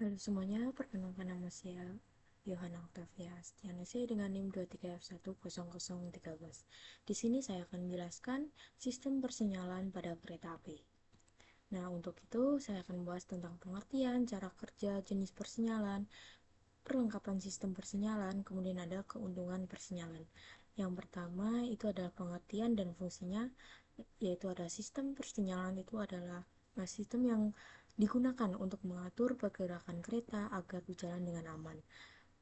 Halo semuanya, perkenalkan nama saya Yohana Octavia Astianese dengan NIM 23F10013. Di sini saya akan menjelaskan sistem persinyalan pada kereta api. Nah, untuk itu saya akan membahas tentang pengertian, cara kerja, jenis persinyalan, perlengkapan sistem persinyalan, kemudian ada keuntungan persinyalan. Yang pertama itu adalah pengertian dan fungsinya, yaitu ada sistem persinyalan itu adalah sistem yang digunakan untuk mengatur pergerakan kereta agar berjalan dengan aman.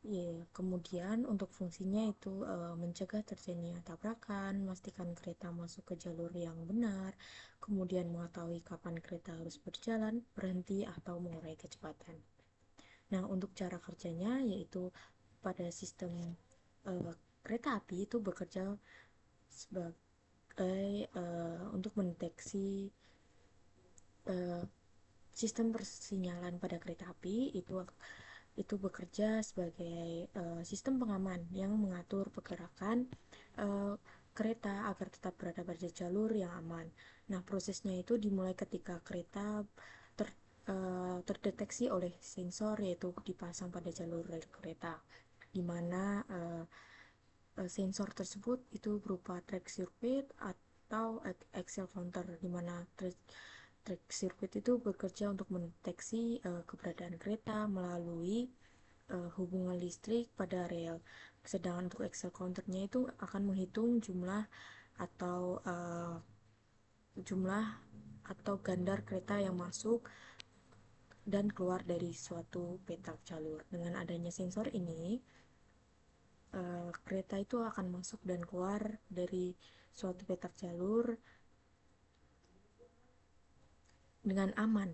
Ya, kemudian untuk fungsinya itu mencegah terjadinya tabrakan, memastikan kereta masuk ke jalur yang benar, kemudian mengetahui kapan kereta harus berjalan, berhenti, atau mengurai kecepatan. Nah, untuk cara kerjanya yaitu pada sistem kereta api itu bekerja sebagai untuk mendeteksi eh, sistem persinyalan pada kereta api itu bekerja sebagai sistem pengaman yang mengatur pergerakan uh, kereta agar tetap berada pada jalur yang aman. Nah, prosesnya itu dimulai ketika kereta ter, terdeteksi oleh sensor yaitu dipasang pada jalur rel kereta, di mana sensor tersebut itu berupa track circuit atau axle counter, di mana track circuit itu bekerja untuk mendeteksi keberadaan kereta melalui hubungan listrik pada rel. Sedangkan untuk axle counternya itu akan menghitung atau uh, jumlah atau gandar kereta yang masuk dan keluar dari suatu petak jalur. Dengan adanya sensor ini, kereta itu akan masuk dan keluar dari suatu petak jalur dengan aman.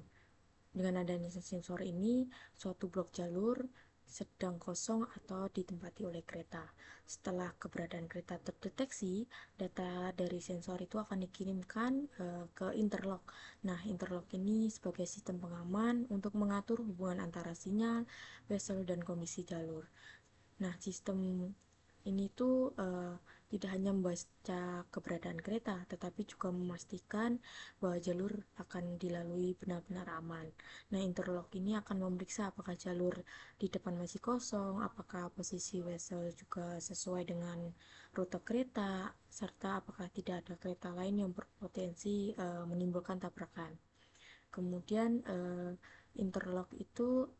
Dengan adanya sensor ini, suatu blok jalur sedang kosong atau ditempati oleh kereta. Setelah keberadaan kereta terdeteksi, data dari sensor itu akan dikirimkan ke interlock. Nah, interlock ini sebagai sistem pengaman untuk mengatur hubungan antara sinyal, wesel, dan kondisi jalur. Nah, sistem ini tuh tidak hanya membaca keberadaan kereta, tetapi juga memastikan bahwa jalur akan dilalui benar-benar aman. Nah, interlock ini akan memeriksa apakah jalur di depan masih kosong, apakah posisi wesel juga sesuai dengan rute kereta, serta apakah tidak ada kereta lain yang berpotensi menimbulkan tabrakan. Kemudian interlock itu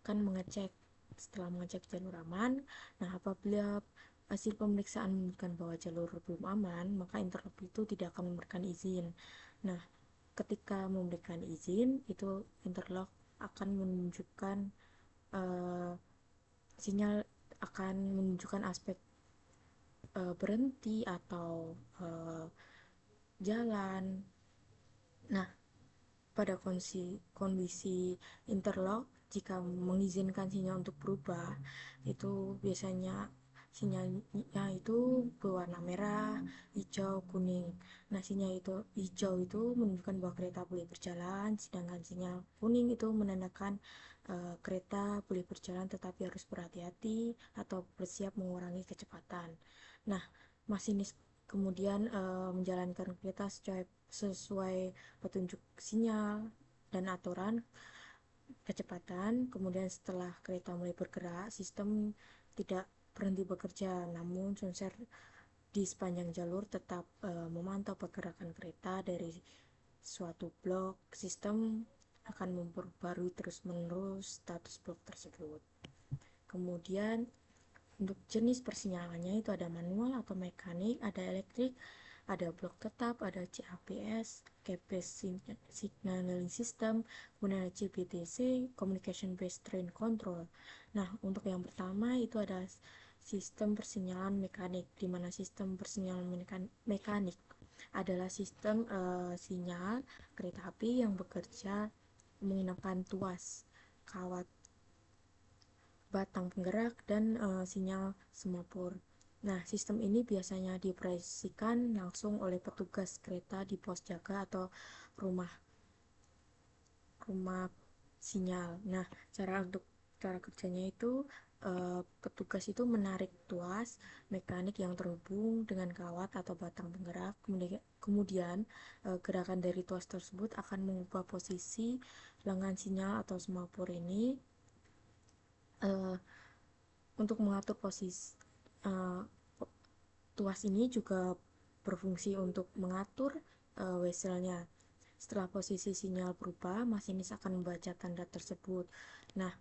akan mengecek setelah mengecek jalur aman. Nah, apabila hasil pemeriksaan menunjukkan bahwa jalur belum aman, maka interlock itu tidak akan memberikan izin. Nah, ketika memberikan izin, itu interlock akan menunjukkan uh, sinyal akan menunjukkan aspek berhenti atau uh, jalan. Nah, pada kondisi interlock, jika mengizinkan sinyal untuk berubah, itu biasanya sinyalnya itu berwarna merah, hijau, kuning. Nah, sinyal itu hijau itu menunjukkan bahwa kereta boleh berjalan, sedangkan sinyal kuning itu menandakan kereta boleh berjalan tetapi harus berhati-hati atau bersiap mengurangi kecepatan. Nah, masinis kemudian menjalankan kereta sesuai petunjuk sinyal dan aturan kecepatan. Kemudian setelah kereta mulai bergerak, sistem tidak berhenti bekerja, namun sensor di sepanjang jalur tetap memantau pergerakan kereta dari suatu blok. Sistem akan memperbarui terus-menerus status blok tersebut. Kemudian untuk jenis persinyalannya itu ada manual atau mekanik, ada elektrik, ada blok tetap, ada CAPS, Capacitive Signaling System, kemudian ada CBTC, Communication Based Train Control. Nah, untuk yang pertama itu ada sistem persinyalan mekanik, di mana sistem persinyalan mekanik adalah sistem sinyal kereta api yang bekerja menggunakan tuas, kawat batang penggerak, dan sinyal semapur. Nah, sistem ini biasanya dioperasikan langsung oleh petugas kereta di pos jaga atau rumah rumah sinyal. Nah, cara kerjanya itu petugas itu menarik tuas mekanik yang terhubung dengan kawat atau batang penggerak. Kemudian gerakan dari tuas tersebut akan mengubah posisi lengan sinyal atau semapur ini Uh, untuk mengatur posisi uh, tuas ini juga berfungsi untuk mengatur weselnya. Setelah posisi sinyal berubah, masinis akan membaca tanda tersebut. Nah,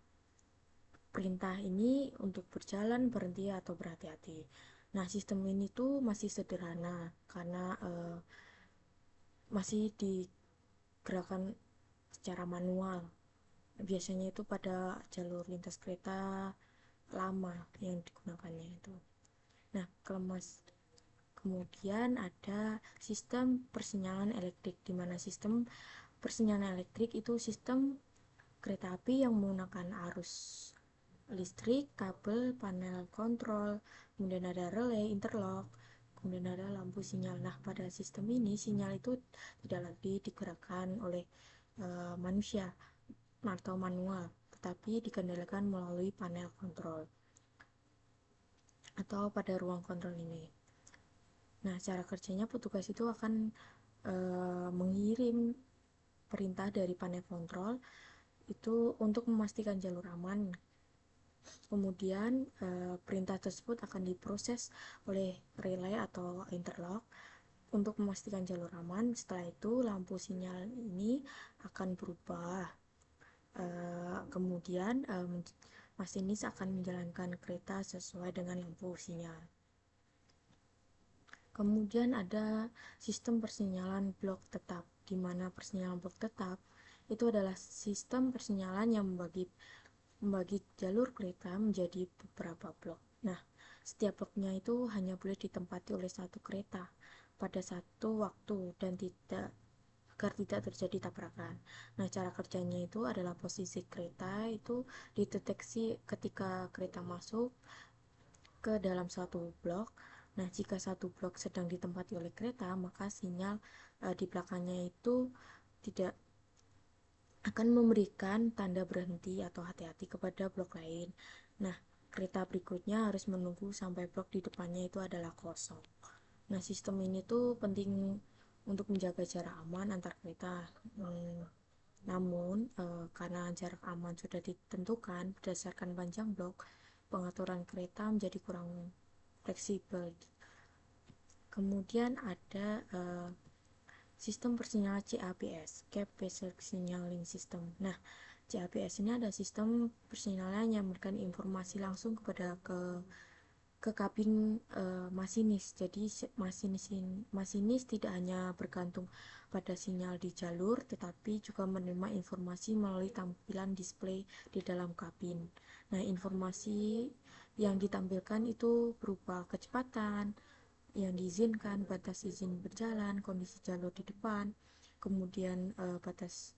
perintah ini untuk berjalan, berhenti, atau berhati-hati. Nah, sistem ini tuh masih sederhana karena masih digerakkan secara manual. Biasanya itu pada jalur lintas kereta lama yang digunakannya itu. Nah, kemudian ada sistem persinyalan elektrik, di mana sistem persinyalan elektrik itu sistem kereta api yang menggunakan arus listrik, kabel, panel kontrol, kemudian ada relay, interlock, kemudian ada lampu sinyal. Nah, pada sistem ini sinyal itu tidak lagi digerakkan oleh manusia atau manual, tetapi dikendalikan melalui panel kontrol atau pada ruang kontrol ini. Nah, cara kerjanya petugas itu akan mengirim perintah dari panel kontrol itu untuk memastikan jalur aman. Kemudian perintah tersebut akan diproses oleh relay atau interlock untuk memastikan jalur aman. Setelah itu lampu sinyal ini akan berubah. Kemudian masinis akan menjalankan kereta sesuai dengan lampu sinyal. Kemudian ada sistem persinyalan blok tetap, di mana persinyalan blok tetap itu adalah sistem persinyalan yang membagi jalur kereta menjadi beberapa blok. Nah, setiap bloknya itu hanya boleh ditempati oleh satu kereta pada satu waktu dan tidak agar tidak terjadi tabrakan. Nah, cara kerjanya itu adalah posisi kereta itu dideteksi ketika kereta masuk ke dalam suatu blok. Nah, jika satu blok sedang ditempati oleh kereta, maka sinyal di belakangnya itu tidak akan memberikan tanda berhenti atau hati-hati kepada blok lain. Nah, kereta berikutnya harus menunggu sampai blok di depannya itu adalah kosong. Nah, sistem ini tuh penting untuk menjaga jarak aman antar kereta. Namun, karena jarak aman sudah ditentukan berdasarkan panjang blok, pengaturan kereta menjadi kurang fleksibel. Kemudian ada sistem persinyalan CABS, Cap Basic Signaling System. Nah, CABS ini ada sistem persinyalan yang memberikan informasi langsung ke kabin masinis. Jadi masinis tidak hanya bergantung pada sinyal di jalur, tetapi juga menerima informasi melalui tampilan display di dalam kabin. Nah, informasi yang ditampilkan itu berupa kecepatan yang diizinkan, batas izin berjalan, kondisi jalur di depan, kemudian batas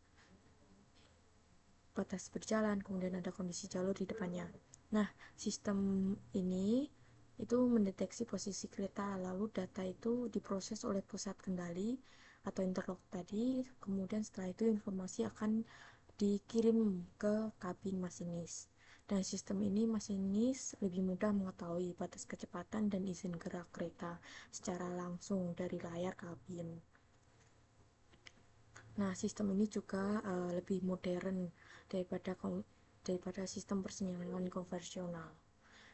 berjalan, kemudian ada kondisi jalur di depannya. Nah, sistem ini itu mendeteksi posisi kereta, lalu data itu diproses oleh pusat kendali atau interlock tadi, kemudian setelah itu informasi akan dikirim ke kabin masinis. Dan sistem ini masinis lebih mudah mengetahui batas kecepatan dan izin gerak kereta secara langsung dari layar kabin. Nah, sistem ini juga lebih modern daripada sistem persinyalan konvensional.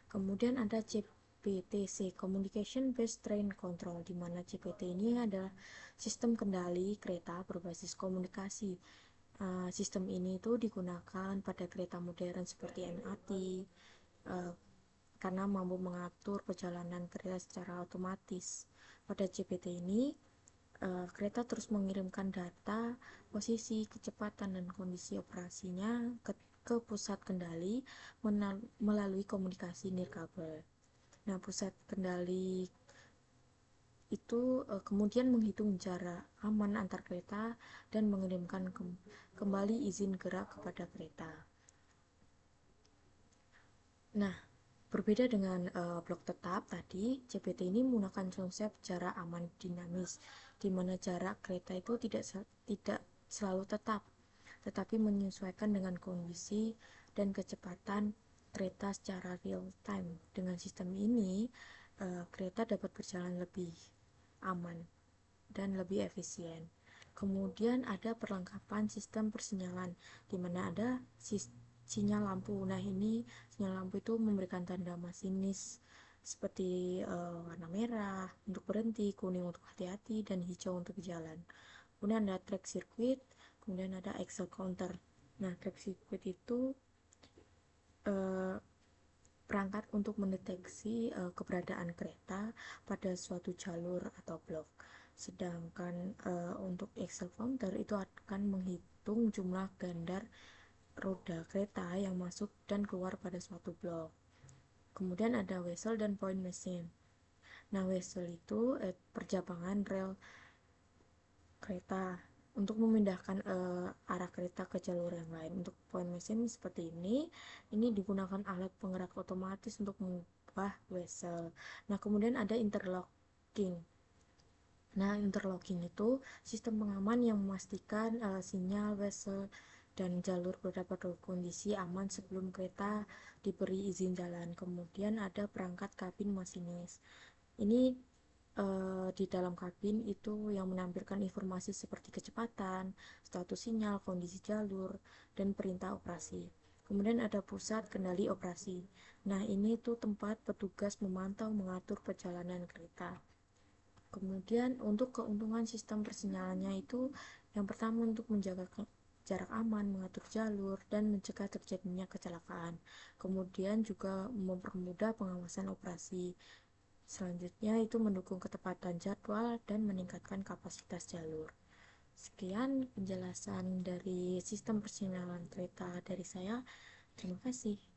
Kemudian ada CBTC, Communication Based Train Control, di mana CBT ini adalah sistem kendali kereta berbasis komunikasi. Sistem ini itu digunakan pada kereta modern seperti MRT karena mampu mengatur perjalanan kereta secara otomatis. Pada CBT ini kereta terus mengirimkan data, posisi, kecepatan, dan kondisi operasinya ke pusat kendali melalui komunikasi nirkabel. Nah, pusat kendali itu kemudian menghitung jarak aman antar kereta dan mengirimkan kembali izin gerak kepada kereta. Nah, berbeda dengan blok tetap tadi, CPT ini menggunakan konsep jarak aman dinamis, di mana jarak kereta itu tidak selalu tetap, tetapi menyesuaikan dengan kondisi dan kecepatan kereta secara real time. Dengan sistem ini, kereta dapat berjalan lebih aman dan lebih efisien. Kemudian ada perlengkapan sistem persinyalan, di mana ada sinyal lampu. Nah, ini sinyal lampu itu memberikan tanda masinis seperti warna merah untuk berhenti, kuning untuk hati-hati, dan hijau untuk jalan. Kemudian ada track circuit, kemudian ada axle counter. Nah, track circuit itu eh, perangkat untuk mendeteksi keberadaan kereta pada suatu jalur atau blok. Sedangkan untuk axle counter itu akan menghitung jumlah gandar roda kereta yang masuk dan keluar pada suatu blok. Kemudian ada whistle dan point machine. Nah, whistle itu perjabangan rel kereta untuk memindahkan arah kereta ke jalur yang lain. Untuk point machine seperti ini digunakan alat penggerak otomatis untuk mengubah whistle. Nah, kemudian ada interlocking. Nah, interlocking itu sistem pengaman yang memastikan sinyal, whistle, dan jalur berada pada kondisi aman sebelum kereta diberi izin jalan. Kemudian ada perangkat kabin masinis. Ini di dalam kabin itu yang menampilkan informasi seperti kecepatan, status sinyal, kondisi jalur, dan perintah operasi. Kemudian ada pusat kendali operasi. Nah, ini tuh tempat petugas memantau mengatur perjalanan kereta. Kemudian untuk keuntungan sistem persinyalannya itu yang pertama untuk menjaga jarak aman, mengatur jalur, dan mencegah terjadinya kecelakaan. Kemudian juga mempermudah pengawasan operasi. Selanjutnya itu mendukung ketepatan jadwal dan meningkatkan kapasitas jalur. Sekian penjelasan dari sistem persinyalan kereta dari saya. Terima kasih.